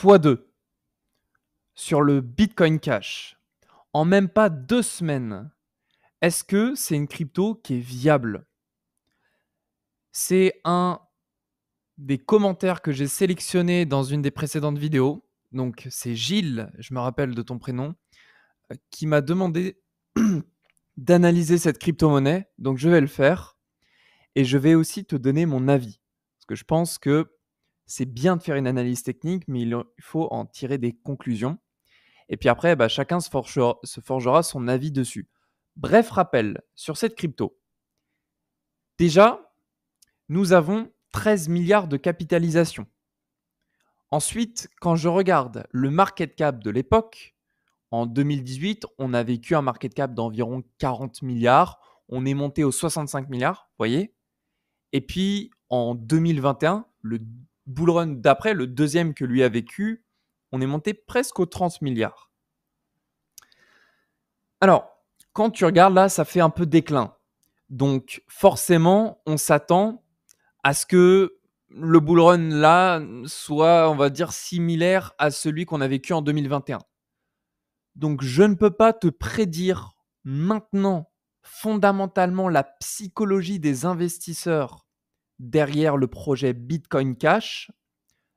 x2 sur le Bitcoin Cash en même pas 2 semaines. Est-ce que c'est une crypto qui est viable? C'est un des commentaires que j'ai sélectionné dans une des précédentes vidéos. Donc, c'est Gilles, je me rappelle de ton prénom, qui m'a demandé d'analyser cette crypto-monnaie. Donc, je vais le faire et je vais aussi te donner mon avis. Parce que je pense que c'est bien de faire une analyse technique, mais il faut en tirer des conclusions. Et puis après, chacun se forgera son avis dessus. Bref rappel sur cette crypto. Déjà, nous avons 13 milliards de capitalisation. Ensuite, quand je regarde le market cap de l'époque, en 2018, on a vécu un market cap d'environ 40 milliards. On est monté aux 65 milliards, vous voyez. Et puis, en 2021, le bull run d'après, le deuxième que lui a vécu, on est monté presque aux 30 milliards. Alors, quand tu regardes là, ça fait un peu déclin. Donc, forcément, on s'attend à ce que le bull run là soit, on va dire, similaire à celui qu'on a vécu en 2021. Donc, je ne peux pas te prédire maintenant fondamentalement la psychologie des investisseurs derrière le projet Bitcoin Cash,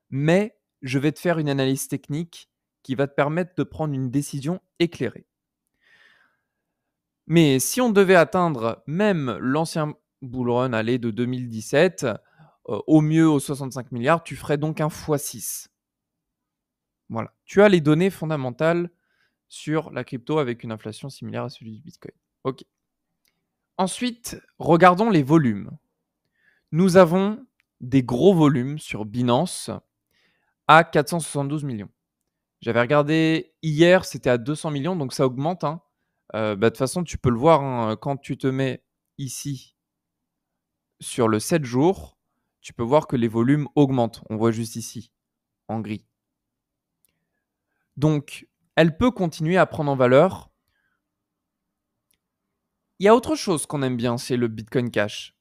mais je vais te faire une analyse technique qui va te permettre de prendre une décision éclairée. Mais si on devait atteindre même l'ancien bull run de 2017, au mieux aux 65 milliards, tu ferais donc un x6. Voilà. Tu as les données fondamentales sur la crypto avec une inflation similaire à celui du Bitcoin. OK. Ensuite, regardons les volumes. Nous avons des gros volumes sur Binance à 472 millions. J'avais regardé hier, c'était à 200 millions, donc ça augmente. De toute façon, tu peux le voir quand tu te mets ici sur le 7 jours, tu peux voir que les volumes augmentent. On voit juste ici, en gris. Donc, elle peut continuer à prendre en valeur. Il y a autre chose qu'on aime bien, c'est le Bitcoin Cash.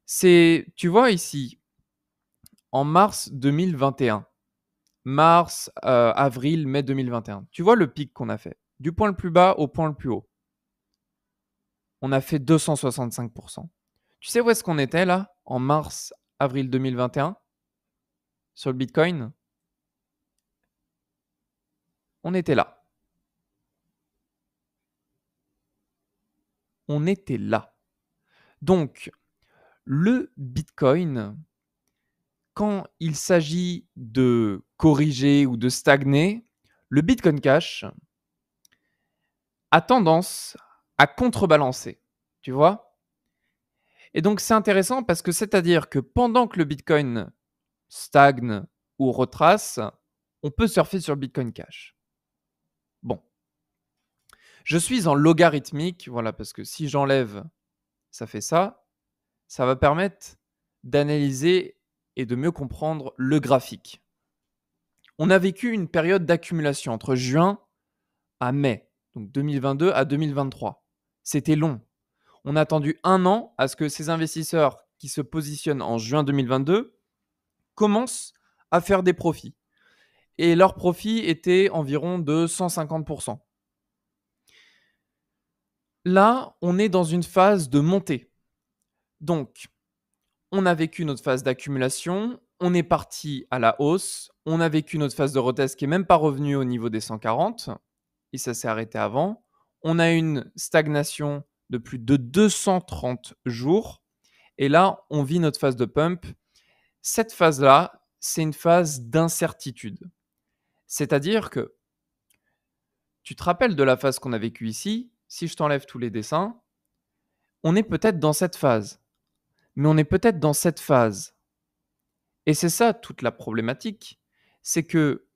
C'est, tu vois ici, en mars 2021, mars, avril, mai 2021, tu vois le pic qu'on a fait, du point le plus bas au point le plus haut. On a fait 265%. Tu sais où est-ce qu'on était là, en mars, avril 2021, sur le Bitcoin? On était là. On était là. Donc, le Bitcoin, quand il s'agit de corriger ou de stagner, le Bitcoin Cash a tendance à contrebalancer, tu vois? Et donc, c'est intéressant parce que c'est-à-dire que pendant que le Bitcoin stagne ou retrace, on peut surfer sur le Bitcoin Cash. Bon. Je suis en logarithmique, voilà, parce que si j'enlève, ça fait ça. Ça va permettre d'analyser et de mieux comprendre le graphique. On a vécu une période d'accumulation entre juin à mai, donc 2022 à 2023. C'était long. On a attendu 1 an à ce que ces investisseurs qui se positionnent en juin 2022 commencent à faire des profits. Et leurs profits étaient environ de 150%. Là, on est dans une phase de montée. Donc, on a vécu notre phase d'accumulation, on est parti à la hausse, on a vécu notre phase de retest qui n'est même pas revenue au niveau des 140, et ça s'est arrêté avant. On a une stagnation de plus de 230 jours, et là, on vit notre phase de pump. Cette phase-là, c'est une phase d'incertitude. C'est-à-dire que, tu te rappelles de la phase qu'on a vécue ici, si je t'enlève tous les dessins, on est peut-être dans cette phase. Mais on est peut-être dans cette phase. Et c'est ça toute la problématique. C'est que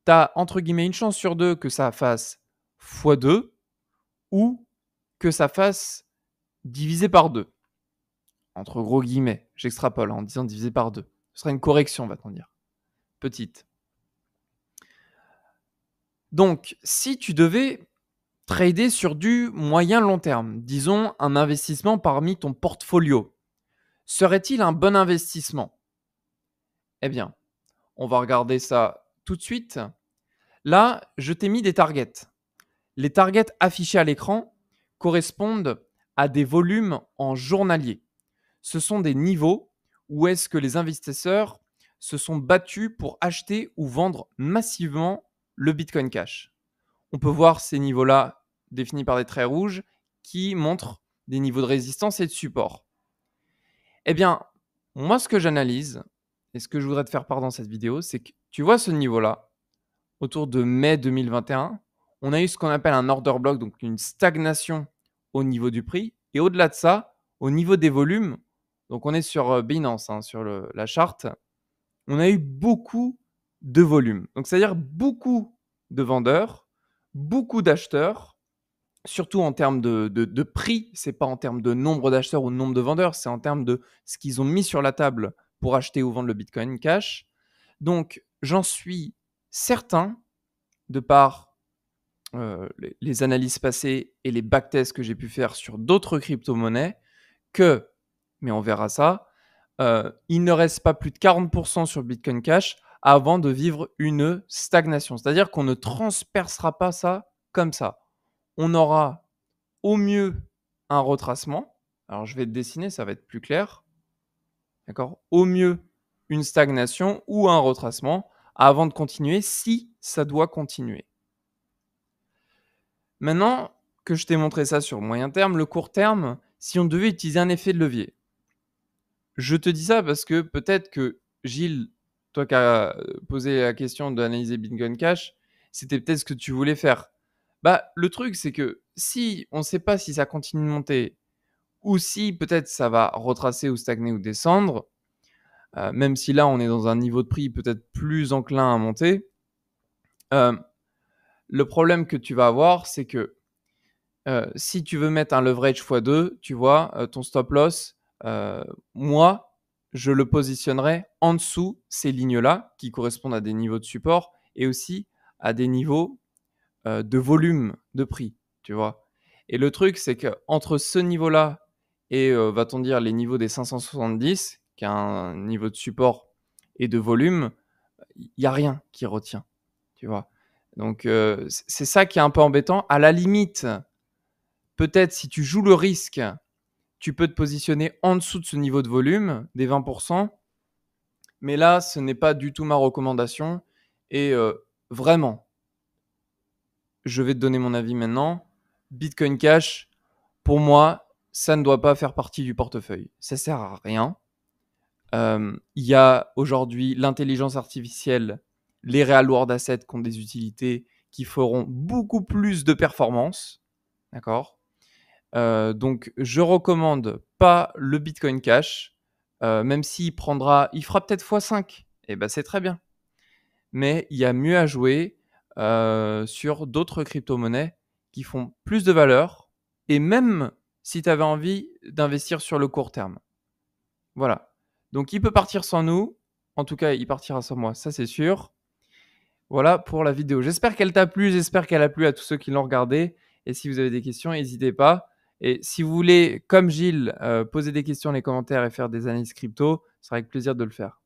tu as, entre guillemets, une chance sur deux que ça fasse x2 ou que ça fasse divisé par 2. Entre gros guillemets, j'extrapole en disant divisé par 2. Ce sera une correction, va-t-on dire. Petite. Donc, si tu devais trader sur du moyen long terme, disons un investissement parmi ton portfolio, serait-il un bon investissement? Eh bien, on va regarder ça tout de suite, là, je t'ai mis des targets. Les targets affichés à l'écran correspondent à des volumes en journalier. Ce sont des niveaux où est-ce que les investisseurs se sont battus pour acheter ou vendre massivement le Bitcoin Cash. On peut voir ces niveaux-là définis par des traits rouges qui montrent des niveaux de résistance et de support. Eh bien, moi, ce que j'analyse et ce que je voudrais te faire part dans cette vidéo, c'est que tu vois ce niveau-là, autour de mai 2021, on a eu ce qu'on appelle un order block, donc une stagnation au niveau du prix. Et au-delà de ça, au niveau des volumes, donc on est sur Binance, sur la charte, on a eu beaucoup de volume. Donc c'est-à-dire beaucoup de vendeurs, beaucoup d'acheteurs, surtout en termes de prix. Ce n'est pas en termes de nombre d'acheteurs ou de nombre de vendeurs, c'est en termes de ce qu'ils ont mis sur la table pour acheter ou vendre le Bitcoin Cash. Donc j'en suis certain, de par les analyses passées et les backtests que j'ai pu faire sur d'autres crypto-monnaies, que, mais on verra ça, il ne reste pas plus de 40% sur Bitcoin Cash avant de vivre une stagnation. C'est-à-dire qu'on ne transpercera pas ça comme ça. On aura au mieux un retracement. Alors je vais te dessiner, ça va être plus clair. D'accord? Au mieux une stagnation ou un retracement avant de continuer si ça doit continuer. Maintenant que je t'ai montré ça sur moyen terme, le court terme, si on devait utiliser un effet de levier. Je te dis ça parce que peut-être que Gilles, toi qui as posé la question d'analyser Bitcoin Cash, c'était peut-être ce que tu voulais faire. Bah, le truc, c'est que si on ne sait pas si ça continue de monter ou si peut-être ça va retracer ou stagner ou descendre, même si là on est dans un niveau de prix peut-être plus enclin à monter, le problème que tu vas avoir, c'est que si tu veux mettre un leverage x2, tu vois, ton stop loss, moi, je le positionnerai en dessous ces lignes-là qui correspondent à des niveaux de support et aussi à des niveaux de volume de prix, tu vois. Et le truc, c'est qu'entre ce niveau-là et va-t-on dire les niveaux des 570, qui est un niveau de support et de volume, il n'y a rien qui retient, tu vois. Donc c'est ça qui est un peu embêtant. À la limite, peut-être si tu joues le risque, tu peux te positionner en dessous de ce niveau de volume, des 20%. Mais là, ce n'est pas du tout ma recommandation. Et vraiment, je vais te donner mon avis maintenant. Bitcoin Cash, pour moi, ça ne doit pas faire partie du portefeuille. Ça sert à rien. Il y a aujourd'hui l'intelligence artificielle, les real world assets qui ont des utilités qui feront beaucoup plus de performance. D'accord? Donc je recommande pas le Bitcoin Cash, même s'il fera peut-être x5, et ben c'est très bien. Mais il y a mieux à jouer sur d'autres crypto-monnaies qui font plus de valeur, et même si tu avais envie d'investir sur le court terme. Voilà. Donc il peut partir sans nous, en tout cas il partira sans moi, ça c'est sûr. Voilà pour la vidéo. J'espère qu'elle t'a plu, j'espère qu'elle a plu à tous ceux qui l'ont regardé. Et si vous avez des questions, n'hésitez pas. Et si vous voulez, comme Gilles, poser des questions dans les commentaires et faire des analyses crypto, ce sera avec plaisir de le faire.